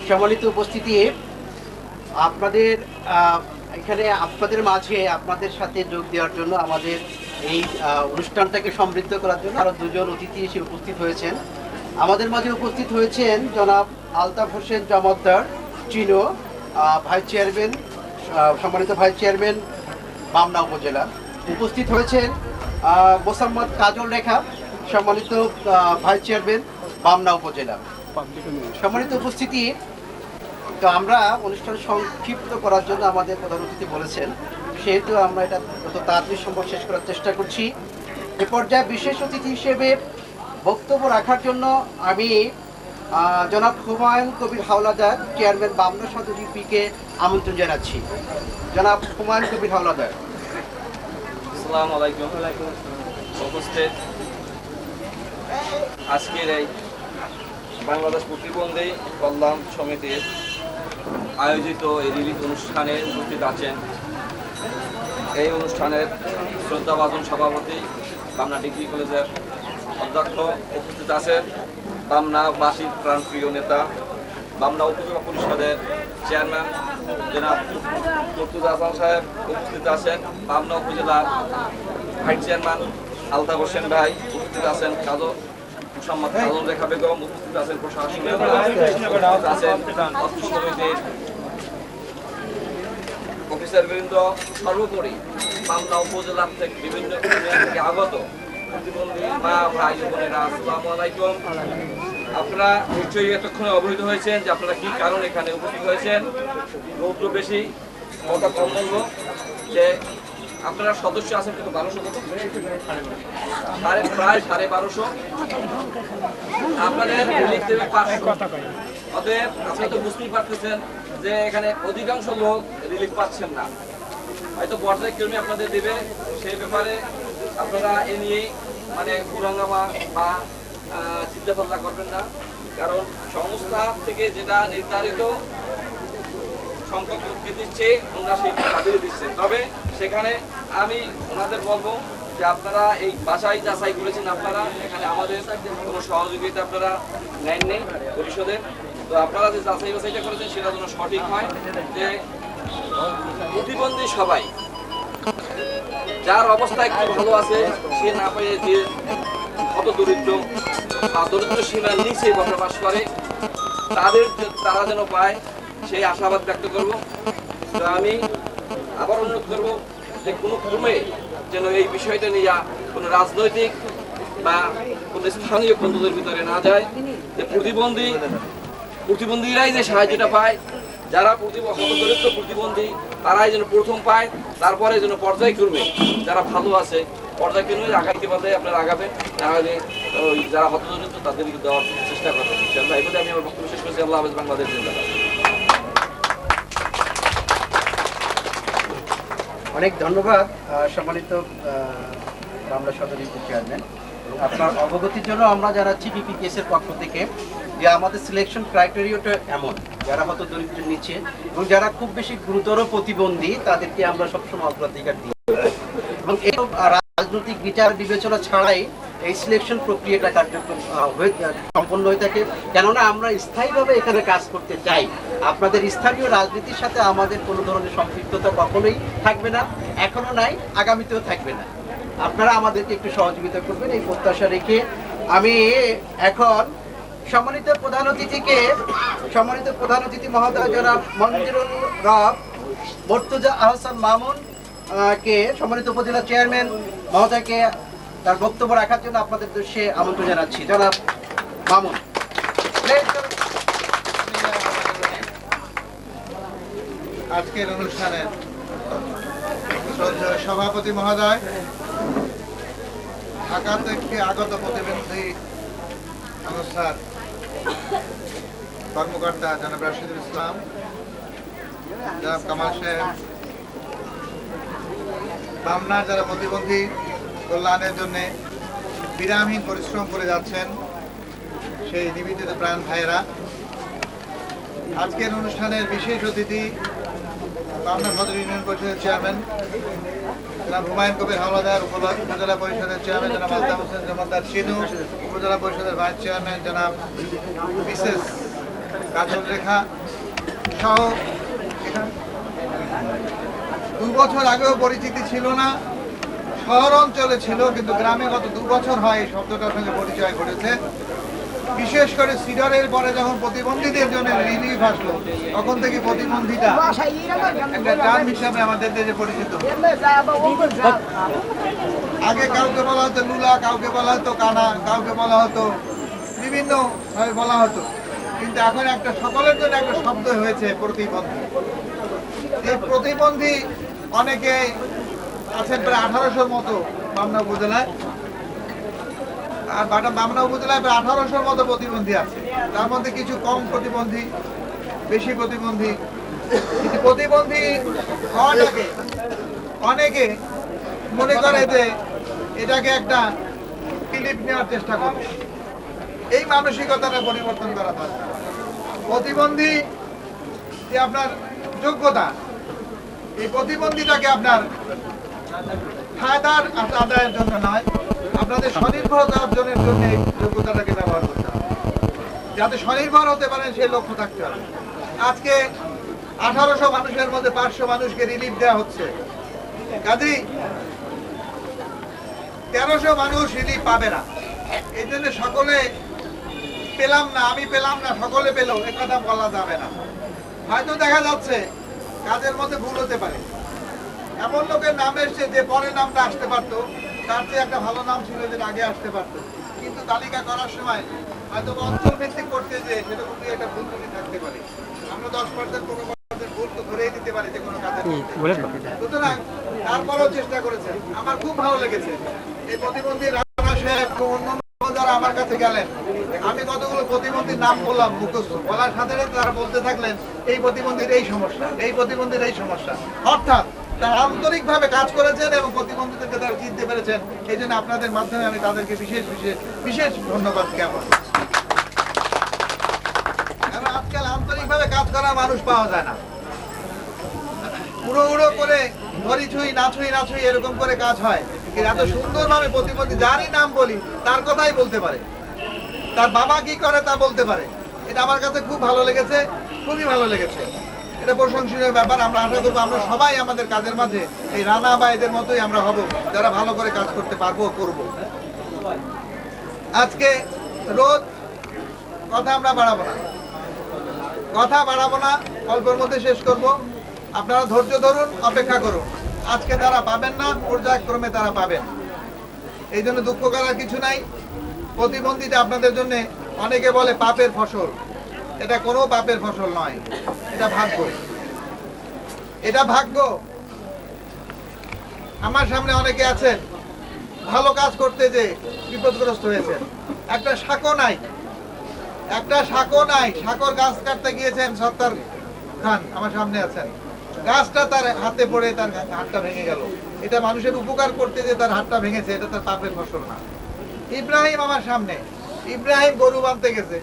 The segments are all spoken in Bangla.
সম্মানিত উপস্থিতি, আপনাদের এখানে আপনাদের মাঝে আপনাদের সাথে যোগ দেওয়ার জন্য আমাদের এই অনুষ্ঠানটাকে সমৃদ্ধ করার জন্য আরো দুজন অতিথি এসে উপস্থিত হয়েছেন। আমাদের মাঝে উপস্থিত হয়েছেন জনাব আলতাফ হোসেন জমাদ্দার চিনো, ভাইস চেয়ারম্যান, সম্মানিত ভাইস চেয়ারম্যান বামনা উপজেলা। উপস্থিত হয়েছেন মোসাম্মদ কাজল রেখা, সম্মানিত ভাইস চেয়ারম্যান বামনা উপজেলা। সম্মানিত উপস্থিতি, তো আমরা অনুষ্ঠান সংক্ষিপ্ত করার জন্য আমাদের প্রধান অতিথি বলেছেন, সেহেতু আমরা এটা যত তাড়াতাড়ি সম্ভব শেষ করার চেষ্টা করছি। এ পর্যায়ে বিশেষ অতিথি হিসেবে বক্তব্য রাখার জন্য আমি জনাব হুমায়ুন কবির হাওলাদার, চেয়ারম্যান বামনা সদর ইউপিকে আমন্ত্রণ জানাচ্ছি। জনাব হুমায়ুন কবির হাওলাদার। আসসালামু আলাইকুম। উপস্থিত আজকের এই বাংলাদেশ প্রতিবন্ধী কল্যাণ সমিতির আয়োজিত এই রিলিজ অনুষ্ঠানে উপস্থিত আছেন এই অনুষ্ঠানের শ্রদ্ধাভাজন সভাপতি বামনা ডিগ্রি কলেজের অধ্যক্ষ, উপস্থিত আছেন বামনাবাসীর প্রাণপ্রিয় নেতা বামনা উপজেলা পরিষদের চেয়ারম্যান জনাব মুর্তুজা হাসান সাহেব, উপস্থিত আছেন বামনা উপজেলার ভাইস চেয়ারম্যান আলতাফ হোসেন ভাই, উপস্থিত আছেন মোসাম্মদ কাজল রেখা বেগম, উপস্থিত আছেন প্রশাসক, আছেন অর্থ সমিতির অফিসারবৃন্দ, সর্বোপরি বামনা উপজেলার থেকে বিভিন্ন থেকে আগত প্রতিবন্ধী মা ভাই বোনেরা, আসসালামু আলাইকুম। আপনারা নিশ্চয়ই এতক্ষণে অবহিত হয়েছেন যে আপনারা কি কারণ এখানে উপস্থিত হয়েছেন। রৌদ্র বেশি, কথা কম বলবো যে আপনারা সদস্য আছেন কিন্তু 1200 কত, প্রায় 1250। আপনাদের রিলিফ দেবে 500। অতএব আপনারা তো বুঝতেই পারতেছেন যে এখানে অধিকাংশ লোক রিলিফ পাচ্ছেন না, হয়তো পর্যায়ক্রমে আপনাদের দেবে। সেই ব্যাপারে আপনারা এ নিয়ে মানে কুরাঙ্গামা বা চিন্তা ভাবনা করবেন না, কারণ সংস্থা থেকে যেটা নির্ধারিত সংখ্যক লোককে দিচ্ছে ওনারা সেইটা তাদের দিচ্ছেন। তবে সেখানে আমি ওনাদের বলবো যে আপনারা এই বাছাই যাচাই করেছেন, আপনারা এখানে আমাদের কোনো সহযোগিতা আপনারা নেননি পরিষদের, তো আপনারা যে যাচাই বাছাইটা করেছেন সেটা যেন সঠিক হয়, যে প্রতিবন্ধী সবাই যার অবস্থা একটু ভালো আছে সে না পেয়ে যে কত দরিদ্র বা দরিদ্র সীমার নিচে বসবাস করে তারা যেন পায় সেই আশাবাদ ব্যক্ত করব। তো আমি আবার অনুরোধ করব যে কোনো ক্রমে যেন এই বিষয়টা নিয়ে কোনো রাজনৈতিক বা কোনো স্থানীয় বন্ধুদের ভিতরে না যায়, যে প্রতিবন্ধীরাই যে সাহায্যটা পায়, যারা দরিদ্র প্রতিবন্ধী তারাই যেন প্রথম পায়, তারপরে যেন পর্যায়ক্রমে যারা ভালো আছে পর্যায়ক্রমে আগাইতে পারলে আপনারা আগাবেন, তাহলে যারা হতদরিদ্র তাদেরকে দেওয়ার চেষ্টা করবেন। ইনশাআল্লাহ এই বলে আমি আমার বক্তব্য শেষ করছি। আল্লাহ হাফেজ। বাংলাদেশ জিন্দাবাদ। অনেক ধন্যবাদ সম্মানিত বামনা সদর ইউপি চেয়ারম্যান। আপনার অবগতির জন্য আমরা জানাচ্ছি বিপিকেএস এর পক্ষ থেকে যে আমাদের সিলেকশন ক্রাইটেরিয়াটা এমন, যারা হয়তো দরিদ্রের নিচে এবং যারা খুব বেশি গুরুতর প্রতিবন্ধী তাদেরকে আমরা সবসময় অগ্রাধিকার দিই, এবং এই রাজনৈতিক বিচার বিবেচনা ছাড়াই এই সিলেকশন প্রক্রিয়াটা কার্যক্রম সম্পন্ন হয়ে থাকে। কেননা আমরা স্থায়ীভাবে এখানে কাজ করতে চাই। আপনাদের স্থানীয় রাজনীতির সাথে আমাদের কোনো ধরনের সম্পৃক্ততা কখনোই থাকবে না, এখনো নাই, আগামীতেও থাকবে না। আপনারা আমাদেরকে একটু সহযোগিতা করবেন এই প্রত্যাশা রেখে আমি এখন সম্মানিত প্রধান অতিথি মহোদয় জনাব মঞ্জুরুল রব মুর্তুজা আহসান মামুন কে, সম্মানিত উপজেলা চেয়ারম্যান মহোদয়কে তার বক্তব্য রাখার জন্য আপনাদের উদ্দেশ্যে আমন্ত্রণ জানাচ্ছি। জনাব মামুন। আজকের অনুষ্ঠানের সভাপতি মহোদয়, ঢাকা থেকে আগত প্রতিবন্ধী সংস্থার কর্মকর্তা জনাব রাশিদুল ইসলাম, জনাব কামাল সাহেব, বামনার যারা প্রতিবন্ধী কল্যাণের জন্য বিরামহীন পরিশ্রম করে যাচ্ছেন সেই নিবেদিত প্রাণ ভাইয়েরা, আজকের অনুষ্ঠানের বিশেষ অতিথি পাবনা সদর ইউনিয়ন পরিষদের চেয়ারম্যান জনাব হুমায়ুন কবির হাওলাদার, উপজেলা পরিষদের চেয়ারম্যান জনাব আলতাফ হোসেন জমাদ্দার চিনু, উপজেলা পরিষদের ভাইস চেয়ারম্যান জনাব মিসেস কাজল রেখা সহ 2 বছর আগেও পরিচিতি ছিল না, শহর অঞ্চলে ছিল, কিন্তু গ্রামে গত 2 বছর হয় এই শব্দটার সঙ্গে পরিচয় ঘটেছে। বিশেষ করে সিডরের পরে যখন প্রতিবন্ধীদের জন্য রিলিফ আসলো, তখন থেকে প্রতিবন্ধীটা একটা টার্ম হিসাবে আমাদের দেশে পরিচিত। আগে কাউকে বলা হতো লুলা, কাউকে বলা হতো কানা, কাউকে বলা হতো বিভিন্ন ভাবে বলা হতো, কিন্তু এখন একটা সকলের জন্য একটা শব্দ হয়েছে প্রতিবন্ধী। এই প্রতিবন্ধী অনেকে আছেন, প্রায় 1800-র মতো পাবনা উপজেলায়। আর পাবনা উপজেলায় প্রায় 1800-র মতো প্রতিবন্ধী আছে। তার মধ্যে কিছু কম প্রতিবন্ধী, বেশি প্রতিবন্ধী। কিন্তু প্রতিবন্ধী হওয়াটাকে অনেকে মনে করে যে এটাকে একটা ক্লিপ নেওয়ার চেষ্টা করে। এই মানসিকতাটা পরিবর্তন করা দরকার। প্রতিবন্ধী যে আপনার যোগ্যতা, এই প্রতিবন্ধীটাকে আপনার ফায়দার আদায়ের জন্য নয়, আপনাদের স্বনির্ভরতা অর্জনের জন্য এই যোগ্যতাটাকে ব্যবহার করতে হবে। যাতে স্বনির্ভর হতে পারেন সেই লক্ষ্য থাকতে হবে। আজকে 1800 মানুষের মধ্যে 500 মানুষকে রিলিফ দেওয়া হচ্ছে, কাজেই 1300 মানুষ রিলিফ পাবে না। এই জন্য সকলে পেলাম না, আমি পেলাম না, সকলে পেল, এ কথা বলা যাবে না। হয়তো দেখা যাচ্ছে কাজের মধ্যে ভুল হতে পারে, এমন লোকের নাম এসছে যে পরে নামটা আসতে পারতো, তার চেয়ে একটা ভালো নাম ছিল যে আগে আসতে পারতো, কিন্তু তালিকা করার সময় হয়তো অঞ্চল ভিত্তিক করতে যে সেরকম একটা ভুল ত্রুটি থাকতে পারে। আমরা 10% 15% ভুল তো ধরেই দিতে পারি যে কোনো কাজের মধ্যে। সুতরাং তারপরেও চেষ্টা করেছেন, আমার খুব ভালো লেগেছে। এই প্রতিবন্ধী রানা সাহেব অন্যান্য যারা আমার কাছে গেলেন, আমি কতগুলো প্রতিবন্ধীর নাম বললাম মুখস্থ, বলার সাথে সাথে তারা বলতে থাকলেন এই প্রতিবন্ধীর এই সমস্যা, এই প্রতিবন্ধীর এই সমস্যা। অর্থাৎ তারা আন্তরিকভাবে কাজ করেছেন এবং প্রতিবন্ধীদেরকে তারা চিনতে পেরেছেন। এই জন্য আপনাদের মাধ্যমে আমি তাদেরকে বিশেষ বিশেষ বিশেষ ধন্যবাদ জ্ঞাপন করছি। কারণ আজকাল আন্তরিকভাবে কাজ করা মানুষ পাওয়া যায় না। উড়ো উড়ো করে ধরি ছুঁই না ছুঁই না ছুঁই এরকম করে কাজ হয়, কিন্তু এত সুন্দরভাবে প্রতিবন্ধী যারই নাম বলি তার কথাই বলতে পারে, তার বাবা কি করে তা বলতে পারে। এটা আমার কাছে খুব ভালো লেগেছে, খুবই ভালো লেগেছে। এটা প্রশংসনীয় ব্যাপার। আমরা আশা করবো আমরা সবাই আমাদের কাজের মাঝে এই রানা বা এদের মতোই আমরা হব, যারা ভালো করে কাজ করতে পারবো, করব। আজকে রোজ কথা আমরা বাড়াবো না, কথা বাড়াবো না, অল্পের মধ্যে শেষ করব। আপনারা ধৈর্য ধরুন, অপেক্ষা করুন। আজকে তারা পাবেন না, পর্যায়ক্রমে তারা পাবেন, এই জন্য দুঃখ করার কিছু নাই। প্রতিবন্ধীটা আপনাদের জন্য অনেকে বলে পাপের ফসল, এটা কোনো পাপের ফসল নয়, এটা ভাগ্য। এটা ভাগ্য। আমার সামনে অনেকে আছেন ভালো কাজ করতে যে বিপদগ্রস্ত হয়েছেন। একটা শাকও নাই, একটা শাকও নাই। শাকর গাছ কাটতে গিয়েছেন সত্তার খান আমার সামনে আছেন, গাছটা তার হাতে পড়ে তার হাতটা ভেঙে গেল। এটা মানুষের উপকার করতে যে তার হাতটা ভেঙেছে, এটা তার পাপের ফসল না। ইব্রাহিম আমার সামনে, ইব্রাহিম গরু বাঁধতে গেছে,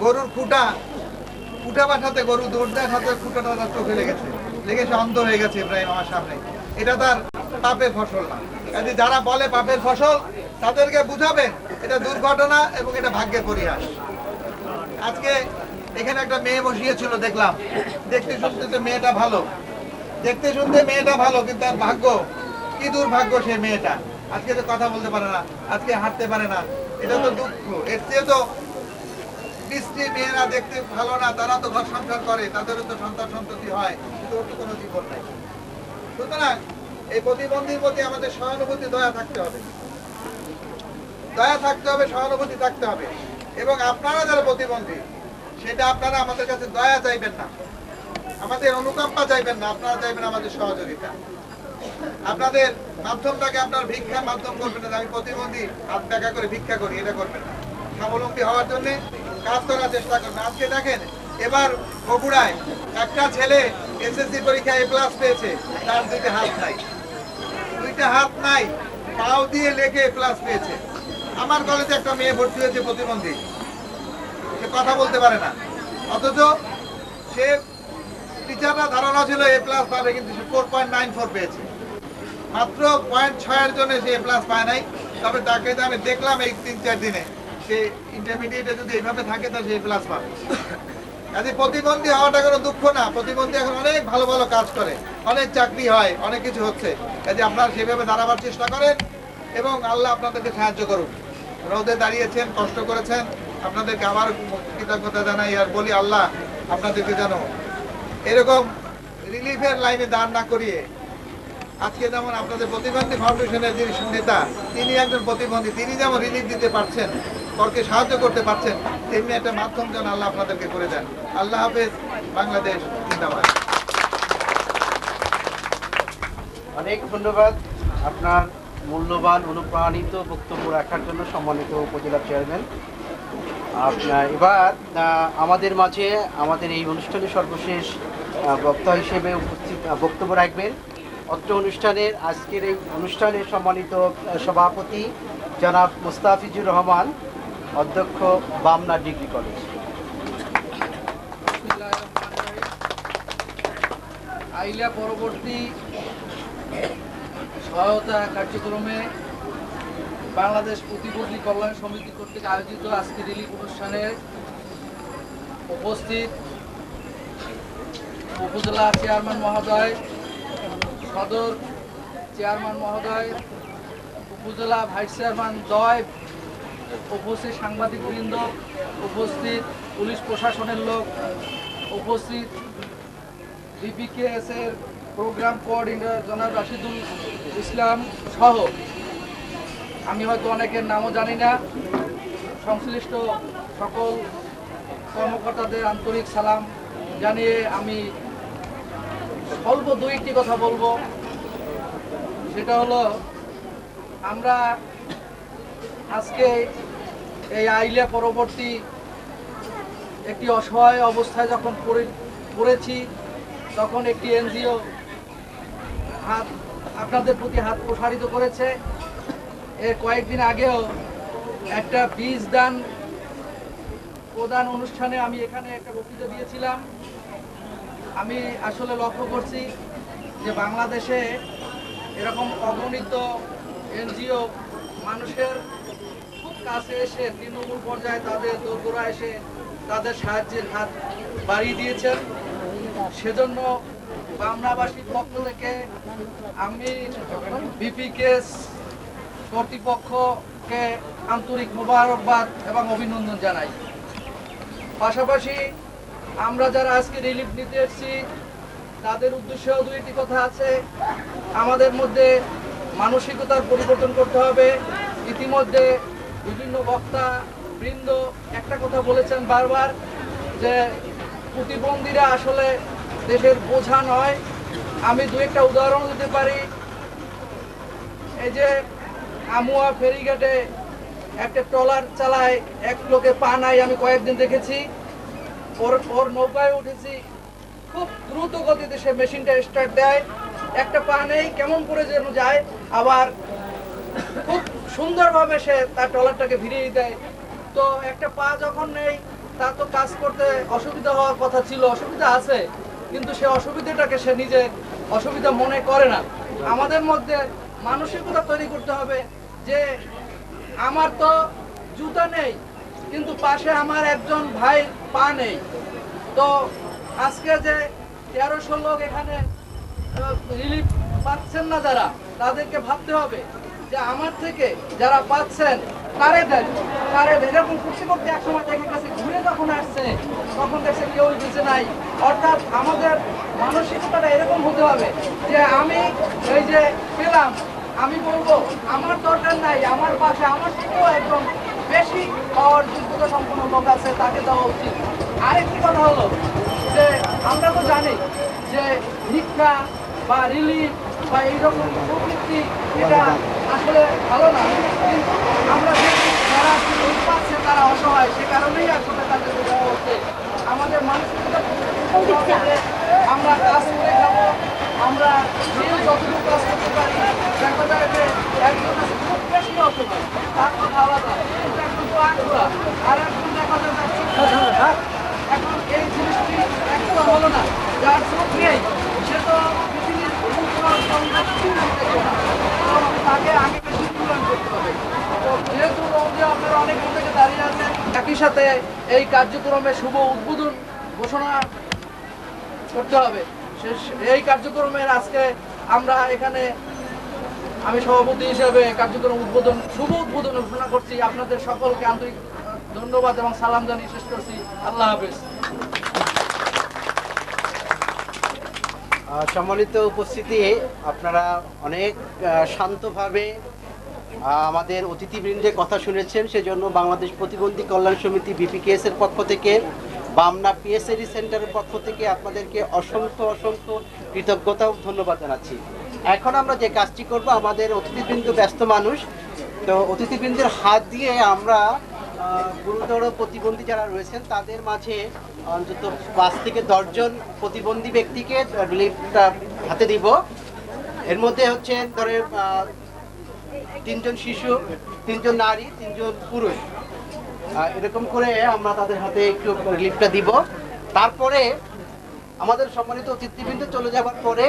গরুর খুঁটা বাসাতে গরু দৌড় দেয়, হাতের খুঁটাটা তার চোখে লেগেছে, লেগে সে অন্ধ হয়ে গেছে ইব্রাহিম আমার সামনে। এটা তার পাপের ফসল না। কাজে যারা বলে পাপের ফসল, তাদেরকে বুঝাবেন এটা দুর্ঘটনা এবং এটা ভাগ্যের পরিহাস। আজকে এখানে একটা মেয়ে বসিয়েছিল, দেখলাম, দেখতে শুনতে তো মেয়েটা ভালো, দেখতে শুনতে মেয়েটা ভালো, কিন্তু তার ভাগ্য কি দুর্ভাগ্য। সে মেয়েটা আজকে তো কথা বলতে পারে না, আজকে হাঁটতে পারে না, এটা তো দুঃখ। এর চেয়ে তো বৃষ্টি মেয়েরা দেখতে ভালো না, তারা তো ঘর সংসার করে, তাদেরও তো সন্তান সন্ততি হয়, কিন্তু ওর তো কোনো জীবন নাই। সুতরাং এই প্রতিবন্ধীর প্রতি আমাদের সহানুভূতি, দয়া থাকতে হবে, দয়া থাকতে হবে, সহানুভূতি থাকতে হবে। এবং আপনারা যারা প্রতিবন্ধী, সেটা আপনারা আমাদের কাছে দয়া চাইবেন না, আমাদের অনুকম্পা চাইবেন না, আপনারা চাইবেন আমাদের সহযোগিতা। আপনাদের মাধ্যমটাকে আপনার ভিক্ষার মাধ্যম করবেন না, আমি প্রতিবন্ধী হাত দেখা করে ভিক্ষা করি, এটা করবেন না। স্বাবলম্বী হওয়ার জন্য কাজ করার চেষ্টা করবেন। আজকে দেখেন এবার বগুড়ায় একটা ছেলে এসএসসি পরীক্ষায় A+ পেয়েছে, তার দুইটা হাত নাই, দুইটা হাত নাই, পাও দিয়ে লেখে A+ পেয়েছে। আমার কলেজে একটা মেয়ে ভর্তি হয়েছে প্রতিবন্ধী, সে কথা বলতে পারে না, অথচ সে আমরা ধারণা ছিল A+ পাবে, কিন্তু সে 4.94 পেয়েছে। মাত্র 0.6 এর জন্য সে A+ পায় নাই। তবে তাকে যে আমি দেখলাম এই 3-4 দিনে, সে ইন্টারমিডিয়েটে যদি এইভাবে থাকে তাহলে সে A+ পাবে। কাজে প্রতিবন্ধী হওয়াটা কোনো দুঃখ না। প্রতিবন্ধী এখন অনেক ভালো ভালো কাজ করে, অনেক চাকরি হয়, অনেক কিছু হচ্ছে। কাজে আপনারা সেভাবে দাঁড়াবার চেষ্টা করেন এবং আল্লাহ আপনাদেরকে সাহায্য করুন। রোদে দাঁড়িয়েছেন, কষ্ট করেছেন, আপনাদেরকে আবার কৃতজ্ঞতা জানাই আর বলি আল্লাহ আপনাদেরকে যেন এরকম রিলিফের লাইনে দাঁড় না করিয়ে, আজকে যেমন আপনাদের প্রতিবন্ধী ফাউন্ডেশনের যিনি নেতা, তিনি একজন প্রতিবন্ধী, তিনি যেমন রিলিফ দিতে পারছেন, পরকে সাহায্য করতে পারছেন, তেমনি একটা মাধ্যম যেন আল্লাহ আপনাদেরকে করে দেন। আল্লাহ হাফেজ। বাংলাদেশ জিন্দাবাদ। অনেক ধন্যবাদ আপনার মূল্যবান অনুপ্রাণিত বক্তব্য রাখার জন্য, সম্মানিত উপজেলা চেয়ারম্যান। আপনার এবার আমাদের মাঝে আমাদের এই অনুষ্ঠানের সর্বশেষ বক্তা হিসেবে উপস্থিত বক্তব্য রাখবেন অত্র অনুষ্ঠানের আজকের এই অনুষ্ঠানের সম্মানিত সভাপতি জনাব মুস্তাফিজুর রহমান, অধ্যক্ষ বামনা ডিগ্রি কলেজ। আইলা পরবর্তী সহায়তা কার্যক্রমে বাংলাদেশ প্রতিবন্ধী কল্যাণ সমিতি কর্তৃক আয়োজিত আজকের রিলিফ অনুষ্ঠানে উপস্থিত উপজেলা চেয়ারম্যান মহোদয়, সদর চেয়ারম্যান মহোদয়, উপজেলা ভাইস চেয়ারম্যান দ্বয়, উপস্থিত সাংবাদিকবৃন্দ, উপস্থিত পুলিশ প্রশাসনের লোক, উপস্থিত বিপিকেএস এর প্রোগ্রাম কোঅর্ডিনেটর জনাব রাশিদুল ইসলাম সহ আমি হয়তো অনেকের নামও জানি না, সংশ্লিষ্ট সকল কর্মকর্তাদের আন্তরিক সালাম জানিয়ে আমি অল্প দুইটি কথা বলবো। সেটা হলো, আমরা আজকে এই আইলা পরবর্তী একটি অসহায় অবস্থায় যখন পড়েছি, তখন একটি এনজিও আপনাদের প্রতি হাত প্রসারিত করেছে। এর কয়েকদিন আগেও একটা বীজ দান প্রদান অনুষ্ঠানে আমি এখানে একটা বক্তৃতা দিয়েছিলাম। আমি আসলে লক্ষ্য করছি যে বাংলাদেশে এরকম অগণিত এনজিও মানুষের খুব কাছে এসে তৃণমূল পর্যায়ে তাদের দোরগোড়া এসে তাদের সাহায্যের হাত বাড়িয়ে দিয়েছেন। সেজন্য বামনাবাসীর পক্ষ থেকে আমি বিপিকেএস কর্তৃপক্ষকে আন্তরিক মোবারকবাদ এবং অভিনন্দন জানাই। পাশাপাশি আমরা যারা আজকে রিলিফ নিতে এসেছি তাদের উদ্দেশ্যেও দুইটি কথা আছে। আমাদের মধ্যে মানসিকতার পরিবর্তন করতে হবে। ইতিমধ্যে বিভিন্ন বক্তা বৃন্দ একটা কথা বলেছেন বারবার, যে প্রতিবন্ধীরা আসলে দেশের বোঝা নয়। আমি দু একটা উদাহরণ দিতে পারি। এই যে আমুয়া ফেরিঘাটে একটা ট্রলার চালায়, এক লোকে পা নাই, আমি কয়েকদিন দেখেছি। ওর নৌকায় উঠেছি, খুব দ্রুত গতিতে সে মেশিনটা স্টার্ট দেয়, একটা পা নেই, কেমন করে যেন যায়, আবার খুব সুন্দরভাবে সে তার ট্রলারটাকে ভিড়িয়ে দেয়। তো একটা পা যখন নেই, তার তো কাজ করতে অসুবিধা হওয়ার কথা ছিল, অসুবিধা আছে, কিন্তু সে অসুবিধাটাকে সে নিজে অসুবিধা মনে করে না। আমাদের মধ্যে মানসিকতা তৈরি করতে হবে যে আমার তো জুতা নেই, কিন্তু পাশে আমার একজন ভাই পা নেই। তো আজকে যে 1300 লোক এখানে রিলিফ পাচ্ছেন না যারা, তাদেরকে ভাবতে হবে যে আমার থেকে যারা পাচ্ছেন তারে দেন, তারে এরকম করতে করতে একসময় দেখে কাছে ঘুরে যখন আসছে তখন দেখছে কেউ বেঁচে নাই। অর্থাৎ আমাদের মানসিকতাটা এরকম হতে হবে যে আমি এই যে পেলাম, আমি বলবো আমার দরকার নাই, আমার পাশে আমার থেকেও একদম বেশি পাওয়ার যোগ্যতা সম্পন্ন লোক আছে, তাকে দেওয়া উচিত। আরেকটি কথা হলো যে আমরা তো জানি যে ভিক্ষা বা রিলিফ বা এইরকম প্রবৃত্তি এটা আসলে ভালো না, কিন্তু আমরা যারা পাচ্ছে তারা অসহায়, সে কারণেই আসলে তাদেরকে দেওয়া হচ্ছে। আমাদের মানসিকতা আমরা কাজ করে খাবো, আমরা যে যতটুকু কাজ করতে পারি, দেখা যায় যে একজন আছে খুব বেশি অসহায়, তার কথা আলাদা, কিন্তু একজন তো আগ্রহ, আর একজন দেখা যায় এখন এই জিনিসটি একটা হলো না। যার চোখ নেই সে তো পৃথিবীর তাকে আগে বেশি মূল্যায়ন করতে হবে। তো যেহেতু যে আপনারা অনেকক্ষণ থেকে দাঁড়িয়ে আছেন, একই সাথে এই কার্যক্রমে শুভ উদ্বোধন ঘোষণা করতে হবে। এই কার্যক্রমের আজকে আমরা এখানে আমি সভাপতি হিসেবে কার্যক্রম শুভ উদ্বোধন ঘোষণা করছি। আপনাদের সকলকে আন্তরিক ধন্যবাদ এবং সালাম জানিয়ে শেষ করছি। আল্লাহ হাফেজ। সম্মানিত উপস্থিতি, আপনারা অনেক শান্তভাবে আমাদের অতিথিবৃন্দের কথা শুনেছেন। সেজন্য বাংলাদেশ প্রতিবন্ধী কল্যাণ সমিতি BPKS এর পক্ষ থেকে, বামনা PSLE সেন্টারের পক্ষ থেকে আপনাদেরকে অসংখ্য অসংখ্য কৃতজ্ঞতা ও ধন্যবাদ জানাচ্ছি। এখন আমরা যে কাজটি করব, আমাদের অতিথিবৃন্দ ব্যস্ত মানুষ, তো অতিথিবৃন্দের হাত দিয়ে আমরা গুরুতর প্রতিবন্ধী যারা রয়েছেন তাদের মাঝে অন্তত 5 থেকে 10 জন প্রতিবন্ধী ব্যক্তিকে রিলিফটা হাতে দিব। এর মধ্যে হচ্ছে ধরে 3 জন শিশু, 3 জন নারী, 3 জন পুরুষ, এরকম করে আমরা তাদের হাতে একটু রিলিফটা দিব। তারপরে আমাদের সম্মানিত অতিথিবৃন্দ চলে যাবার পরে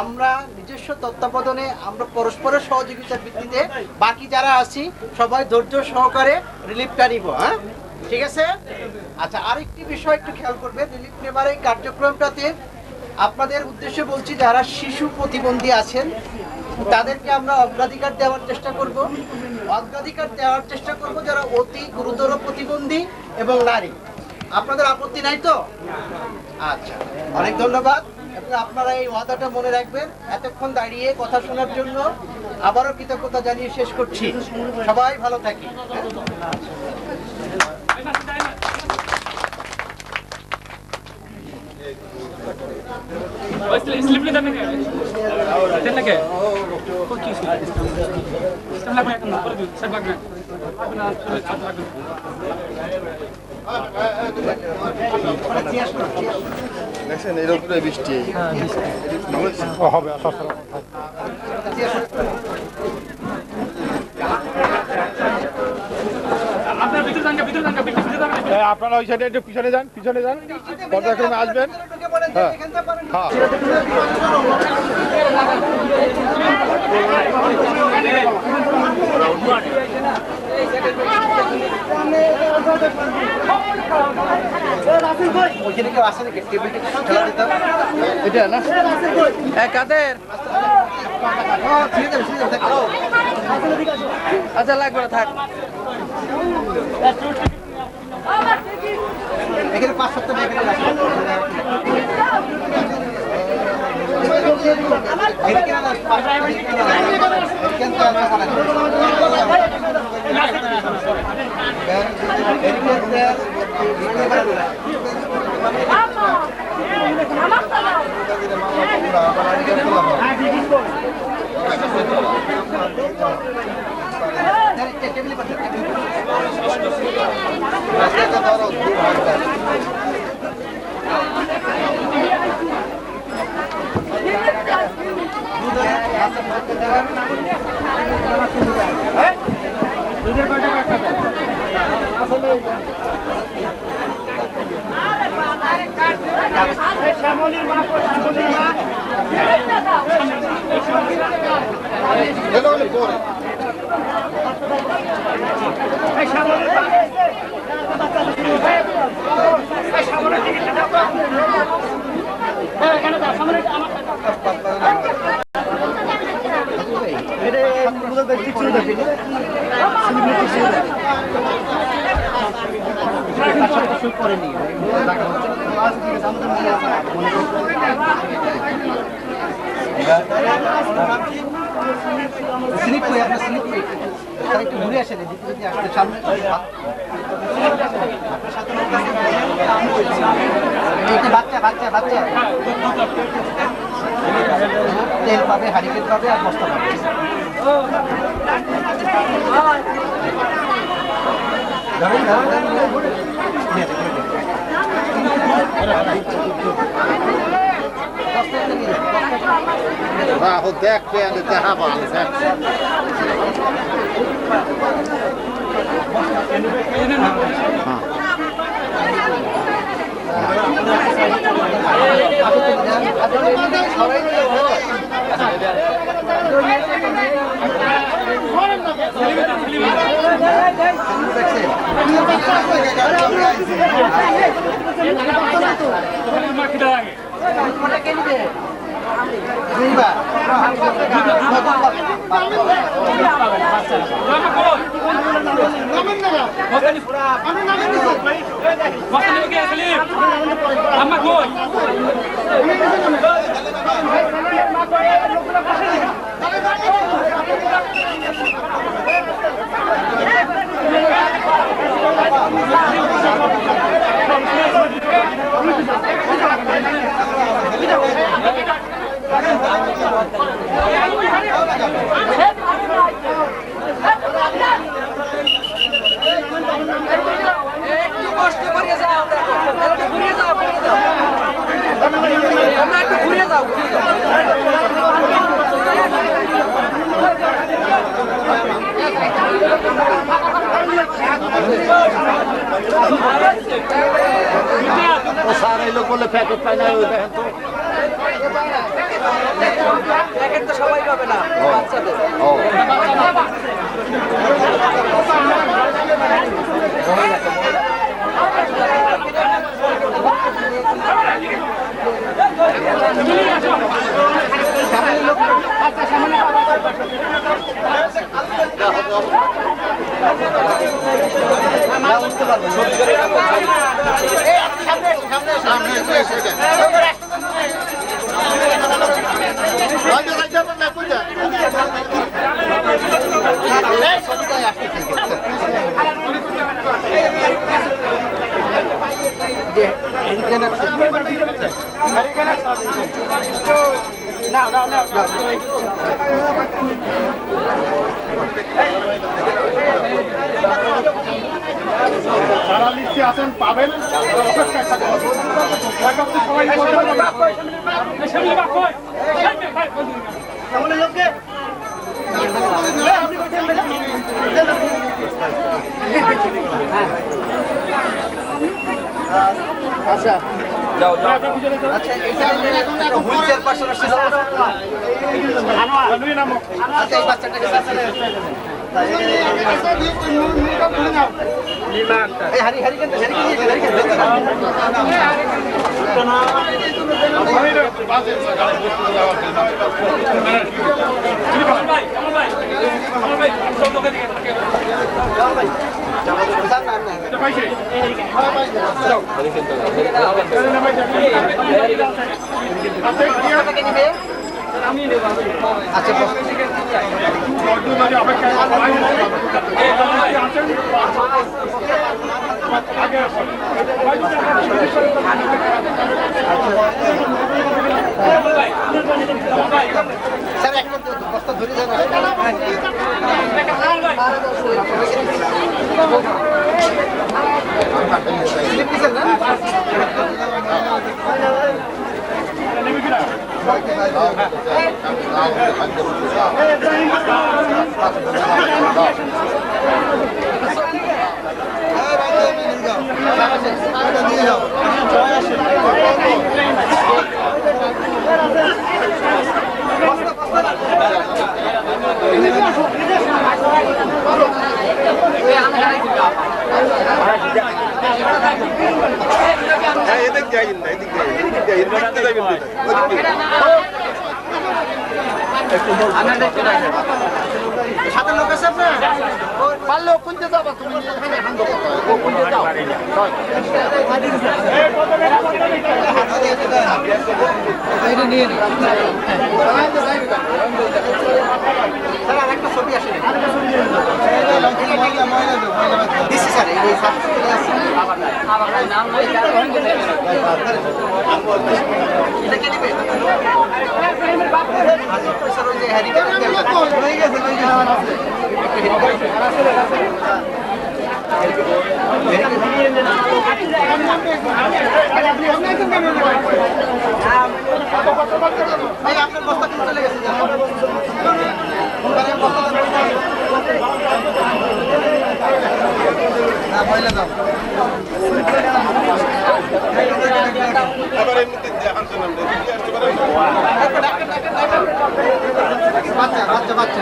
আমরা নিজস্ব তত্ত্বাবধানে আমরা পরস্পরের সহযোগিতার ভিত্তিতে বাকি যারা আছি সবাই ধৈর্য সহকারে রিলিফটা নিব। হ্যাঁ, ঠিক আছে? আচ্ছা, আরেকটি বিষয় একটু খেয়াল করবেন, রিলিফ নেবার এই কার্যক্রমটাতে আপনাদের উদ্দেশ্যে বলছি, যারা শিশু প্রতিবন্ধী আছেন তাদেরকে আমরা অগ্রাধিকার দেওয়ার চেষ্টা করব। যারা অতি গুরুতর প্রতিবন্ধী এবং নারী। আপনাদের আপত্তি নাই তো? আচ্ছা, অনেক ধন্যবাদ। আপনারা এই ওয়াদাটা মনে রাখবেন। এতক্ষণ দাঁড়িয়ে কথা শোনার জন্য আবারও কৃতজ্ঞতা জানিয়ে শেষ করছি। সবাই ভালো থাকি। দেখছেন এর উপরে বৃষ্টি হবে। আপনারা ওই সাইডে একটু পিছনে যান, পর্যায়ক্রমে আসবেন। হ্যাঁ হ্যাঁ, এটা না কাদের? আচ্ছা, লাগবে না, থাক। এখানে 5 সপ্তাহ করেনি। স্লিপ করে আপনার স্লিপ করে একটু ঘুরে আসেন, এদিকে যদি আসতে সামনে বাচ্চা বাচ্চা বাচ্চা তেল পাবে, হারিকেন পাবে আর বস্তা পাবে। واخد ذاك في الذهب على ذاك একটু কষ্ট করে যাও, একটু ঘুরিয়ে যাও, আমরা একটু ঘুরিয়ে যাও, স্যার এই লোক বলে প্যাকেট পাই না ওই দেখেন তো প্যাকেট তো সবাই পাবে না বাচ্চাদের। যারা লিস্টে আছেন পাবেন আচ্ছা যাও যাও আচ্ছা এটা হুইল চেয়ার পার্সন আসছে আচ্ছা এই বাচ্চাটাকে এই হারি হারি কেন হারি কেন আচ্ছা স্যার একটা বস্তা ধরে যান স্লিপ দিচ্ছেন না সাথে লোক আছে আপনার পারলেও কুনতে যাবা তুমি এখানে হান্দ ও কুনতে যাও স্যার আর একটা ছবি আসে দিচ্ছি স্যার এই এটা কে নেবে স্যার ওই যে হ্যারি হয়ে গেছে আপনার বস্তা কিন্তু চলে গেছে না মহিলা দাও এবার এমনিতে আনছেন আমরা কি আসতে পারেন বাচ্চা বাচ্চা বাচ্চা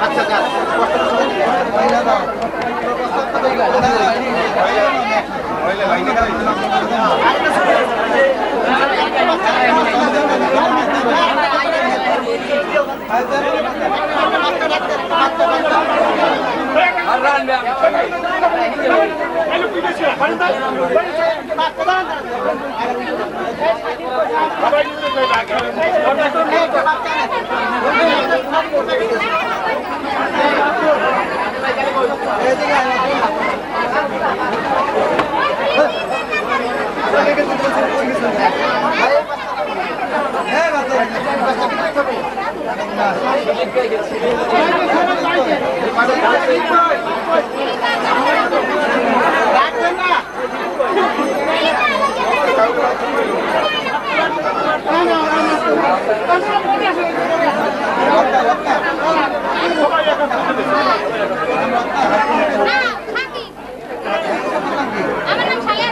আচ্ছা যা আর রানবে আমি আমার নাম সালিয়া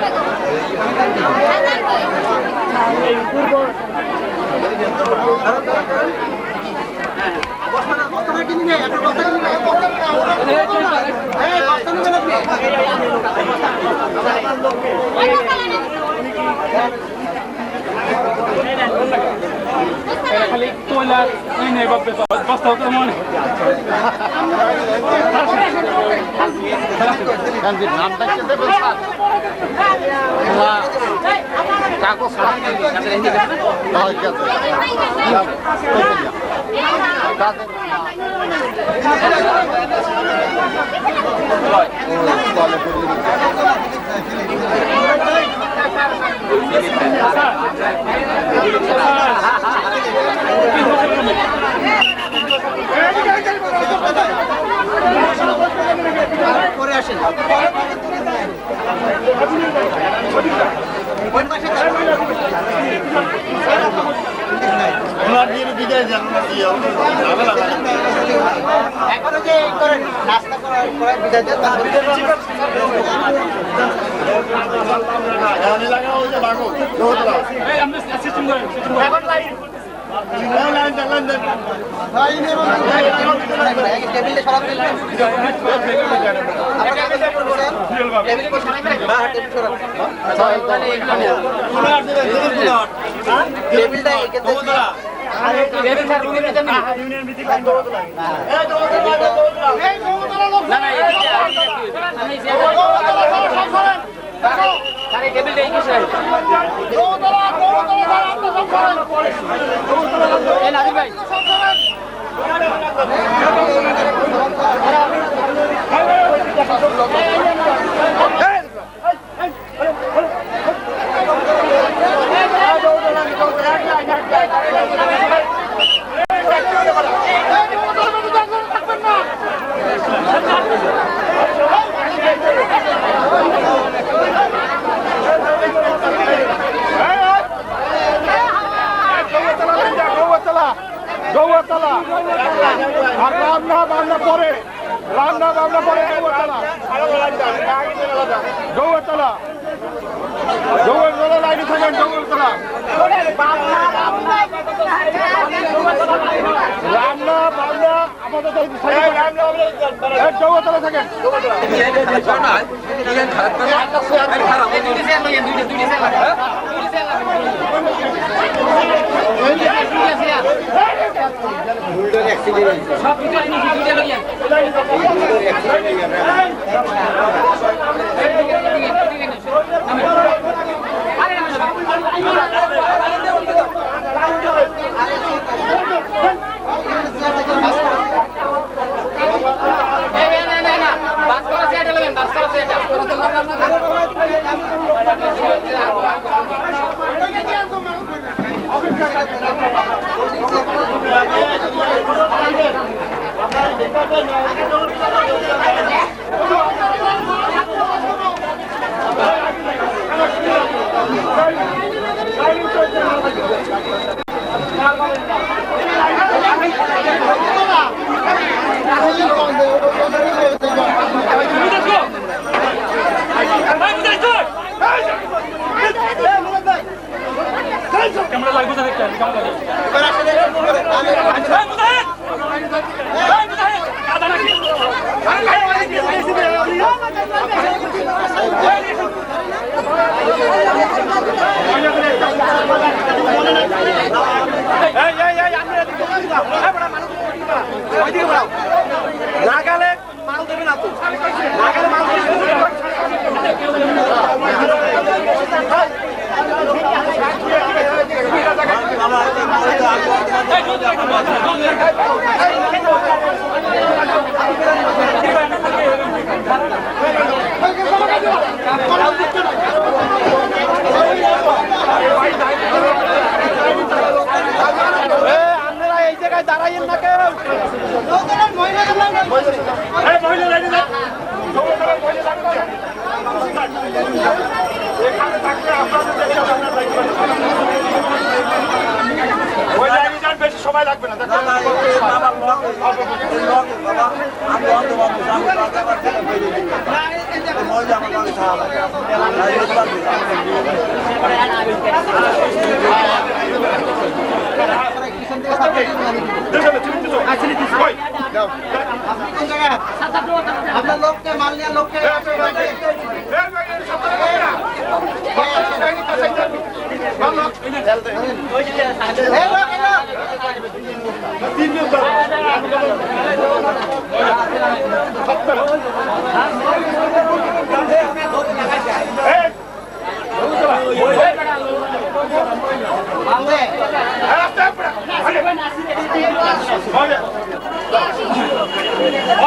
খালি তোলার নেই বাপে বস্তা তো মনে নামটা কি দেবেন স্যার কাগজ করে আসেন এখনো যে করেন নাস্তা করার বিদায় দেন টেবিলে সরাব টেবিলটা গৌতলা আর রান্না বান্না পরে গৌতলা লাইনে থাকেন গৌতলা রান্না বান্না আমাদের গৌতলা থাকেন সব ভিতরে নিচে দুইটা লইয়া বাস করা সেটা লইবেন বাস করা সেটা লাইনে এবার আসলে কি করে? লাগালে মাল দেবে না তো, লাগালে মাল আপনারা এই জায়গায় দাঁড়াইয়েন না কেউ। বেশি সময় লাগবে না। আপনার লোককে মাল নেওয়ার লোককে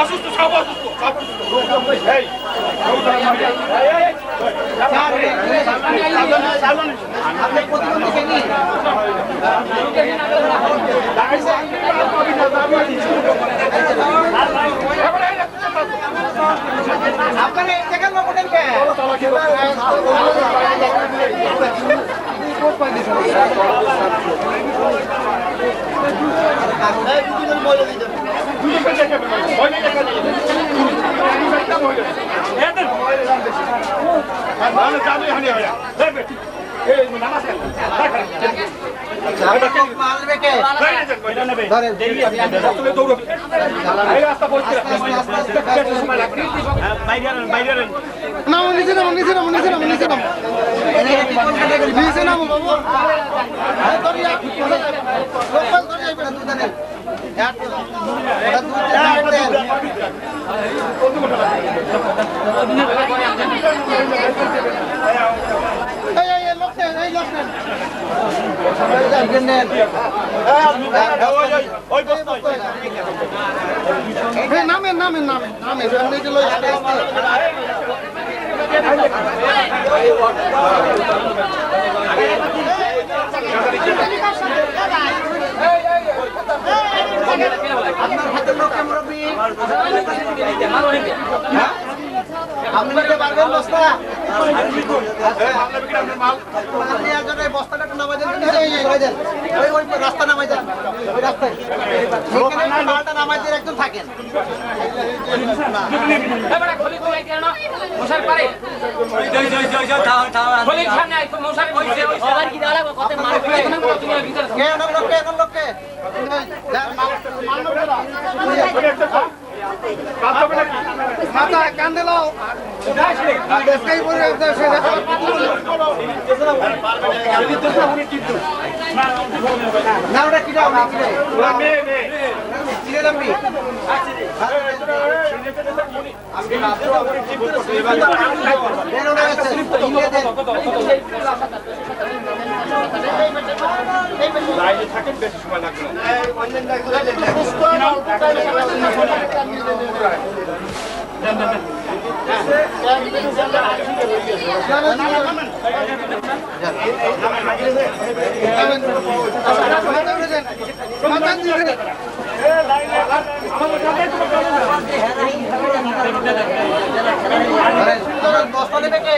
অসুস্থ সব অসুস্থ সব আপনি প্রতিবন্ধীকে নিয়ে আপনারা এই জায়গার লোক ওঠেনকে মাল রেখে নামেন নামেন নামেন নামেন আপনার হাতের লোককে মুরব্বী আপনাকে পারবেন বস্তা বস্তাটা একটু নামাই দেন ওই রাস্তা নামাই দেন ওই রাস্তায় মালটা নামাই দিয়ে একদম থাকেন মাথা কান্দে লাও না ওটা কি দাম থাকেন বেশি সময় লাগবে বস্তা নেবে কে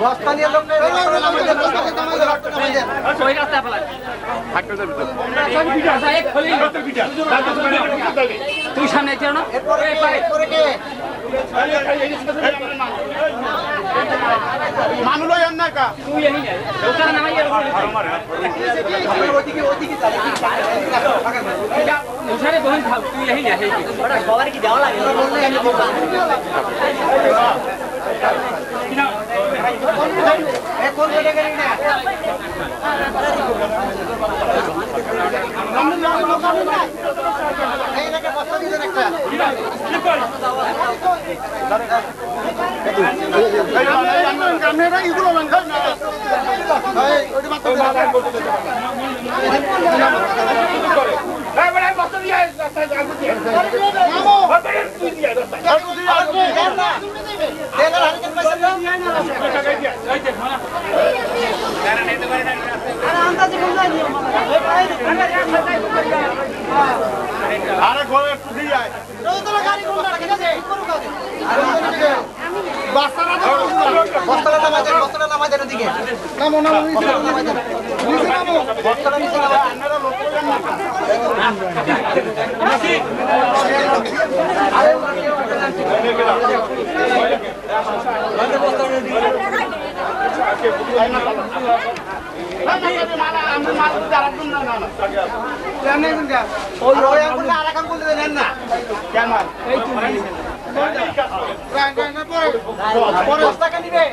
বস্তা নিয়ে লোক তুই সামনে এরপরে কে মানুষ অন্যায় কা তুই এই না ওখানে নামাই আর ওখানে বসে থাক তুই এই না ওটা সবার কি দেওয়া লাগে কোন জায়গায় গেলি না এই এলাকা বস্তা দিবেন একটা আপনারা এগুলো খান না ওইটা মাত্র আরে ঘরে একটু দিয়ে যায় বস্তাটা নামাই দেন ওদিকে নামো নামো বস্তাটা নামাই দেন বস্তাটা নিচে নামাই বস্তাকে নিবে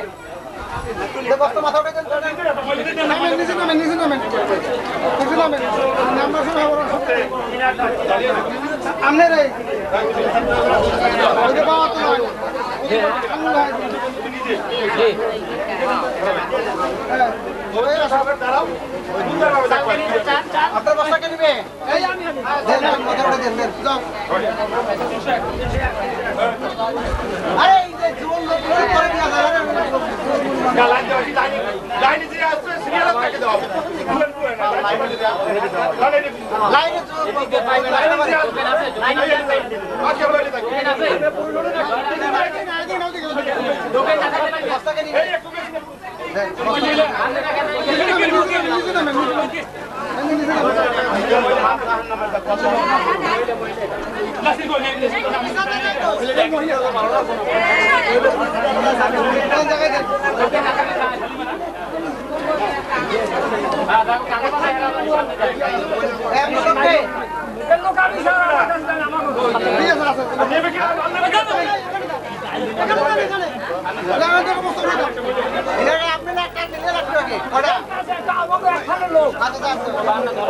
বস্তা মাথা উঠে আপনার আপনার বস্তাকে নিবে মাথা উঠে দেন আরে এই যে জীবন লোক করে দিয়া লাইনে বস্তাকে নিবে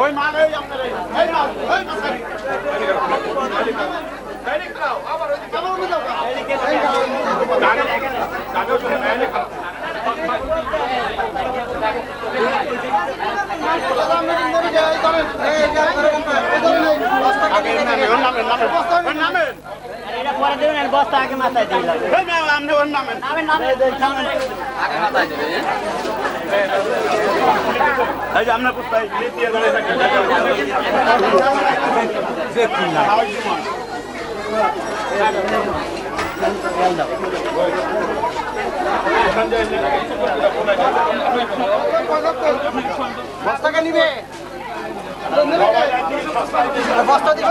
ওই মাল এই আপনার এই মাল ওই মাছারি ডাইরেক্ট দাও আবার ওই কেমন মে দাও এই গাড়ি গাড়ি ওখানে মেলে খাও বস্তা আগে মাথায় দিলাম আমরা কোথায় দিয়ে দাঁড়িয়ে থাকি বস্তাকে নিবে বস্তা দিয়ে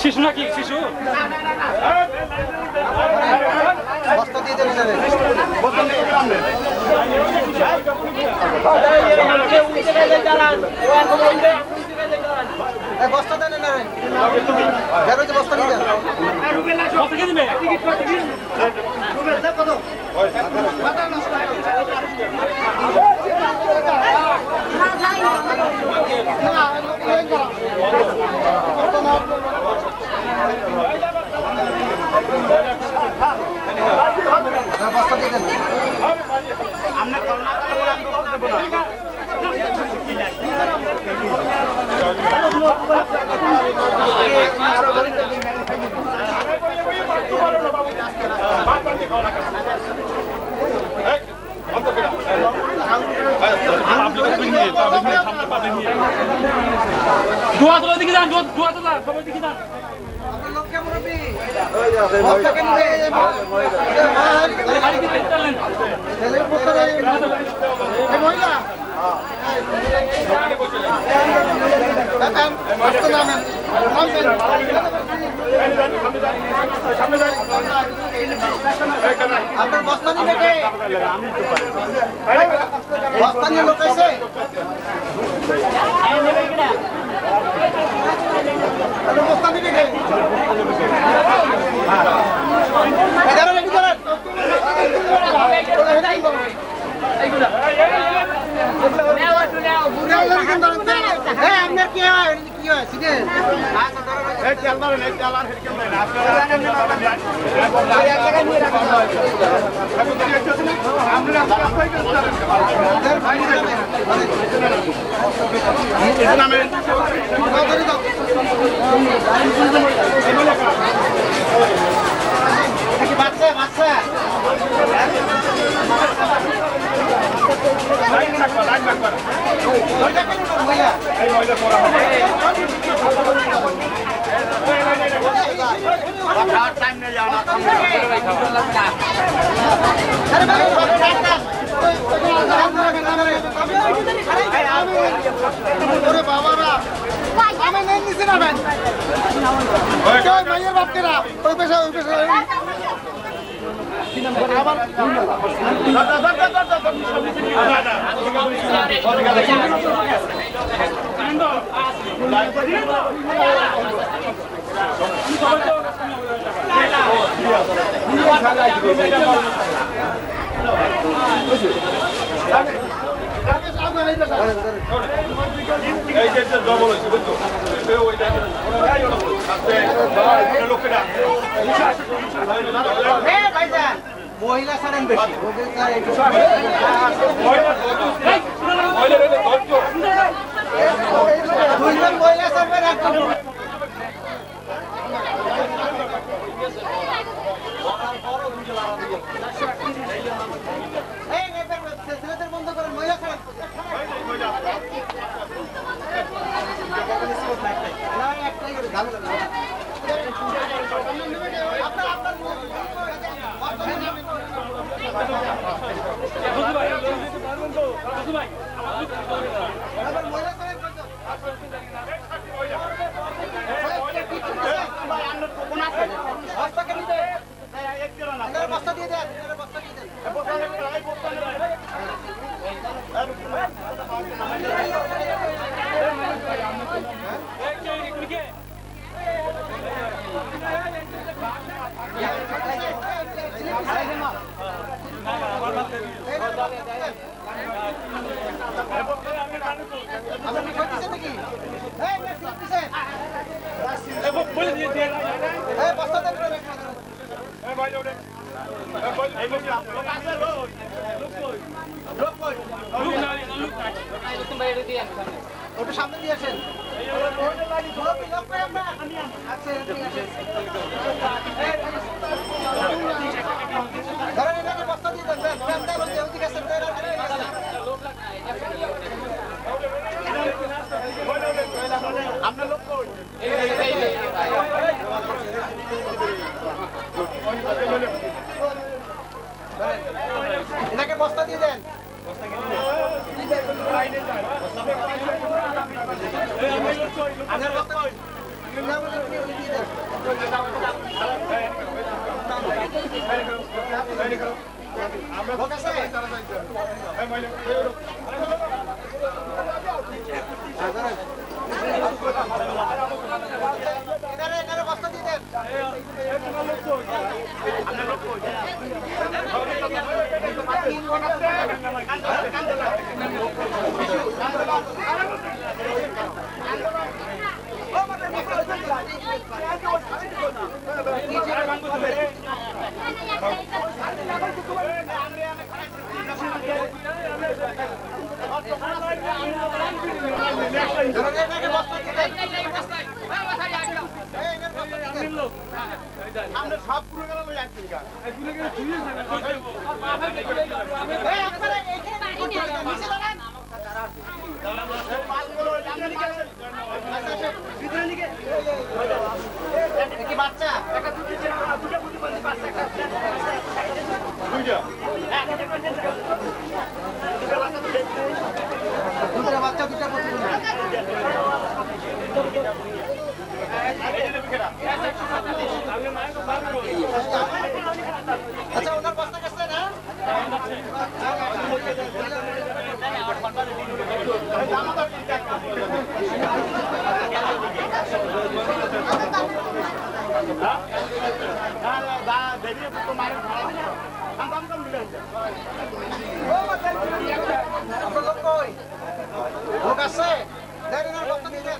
শিশু নাকি শিশু বস্তা দিয়ে দেবে বস্তা দেন না বস্তা নিয়ে বস্তা দিয়ে দেন দোয়া তোলা দিকে যান, দোয়া তোলা সবাই দিকে যান। আপনার লোক কেমন হবে? গাড়ি দিকে চলেন। আপনার বস্তা নিবে কে? বস্তা নিয়ে লোক আছে? বস্তা নিবে কে? আপনার কি হয়? কি হয়? বাচ্চা বাচ্চা বাবারা আমি নেই নিচে নামেন মাইয়ের বাপকেরা ওই পেশা মহিলা ছাড়েন বেশি দুইজন মহিলা ছাড়বেন একজন ছেলেদের বন্ধ করেন মহিলা ছাড়েন বস্তা দিয়ে দেন বস্তা দিয়ে দেন ওটা সামনে দিয়ে আসেন বস্তা দিয়ে দেন ওদিকে আসেন আপনার লোক এনাকে বস্তা দিয়ে দেন বস্তা দিয়ে দেন সব পুরো গেল নিচে দাঁড়ান কি বাচ্চা দুটা বাচ্চা দুটা আচ্ছা ওনার বস্তা কাছে না আপনার লোক কই? লোক আছে? দেন এনার বস্তা দিয়ে দেন।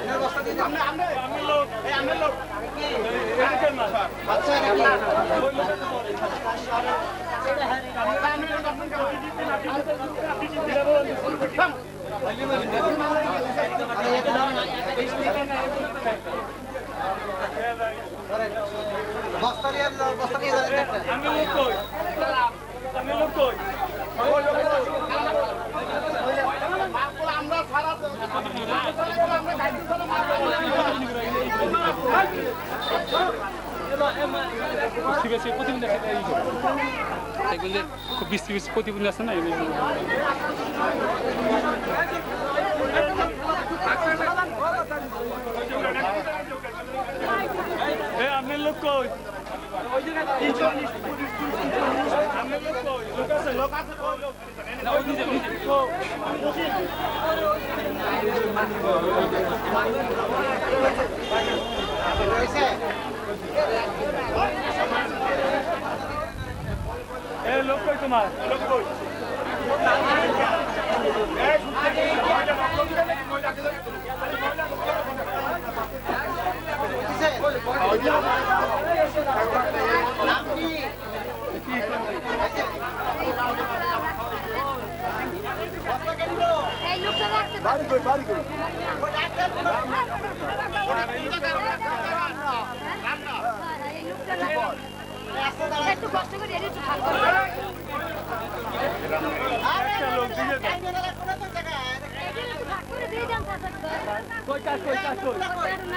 এনার বস্তা দিয়ে দেন। বাচ্চা নাকি বস্তা নিয়ে যান একটা। প্রতিবন্ধী আছে এগুলি খুব বেশি বেশি প্রতিবন্ধী আছে না এগুলি আপনার লোক কই লোক কই তোমার লোক কই একটু কষ্ট করে একটু ভাগ করে দিয়ে যান কই কাজ কই কাজ কই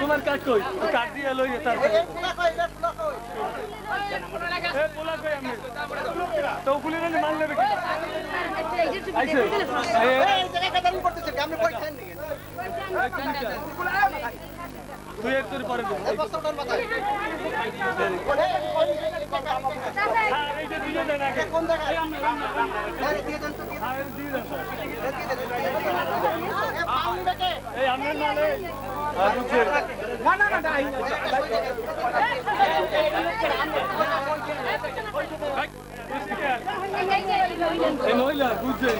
তোমার কাজ কই কাজ দিয়ে লইয়ে তারপর এ পোলা কই আমি তো গুলি রে মান নেবে কি আইছে এই জায়গাটা দাঁড়িয়ে পড়তেছে আপনি কই খান নাকি তুই এক তোর পরে দে এই বস্তাটার মাথায় আর এই যে দিয়ে দেন আগে কোন জায়গায় আরে দিয়ে দেন তো আর দিয়ে দেন দিয়ে দেন এই আমরা নালে এই মহিলা বুঝছে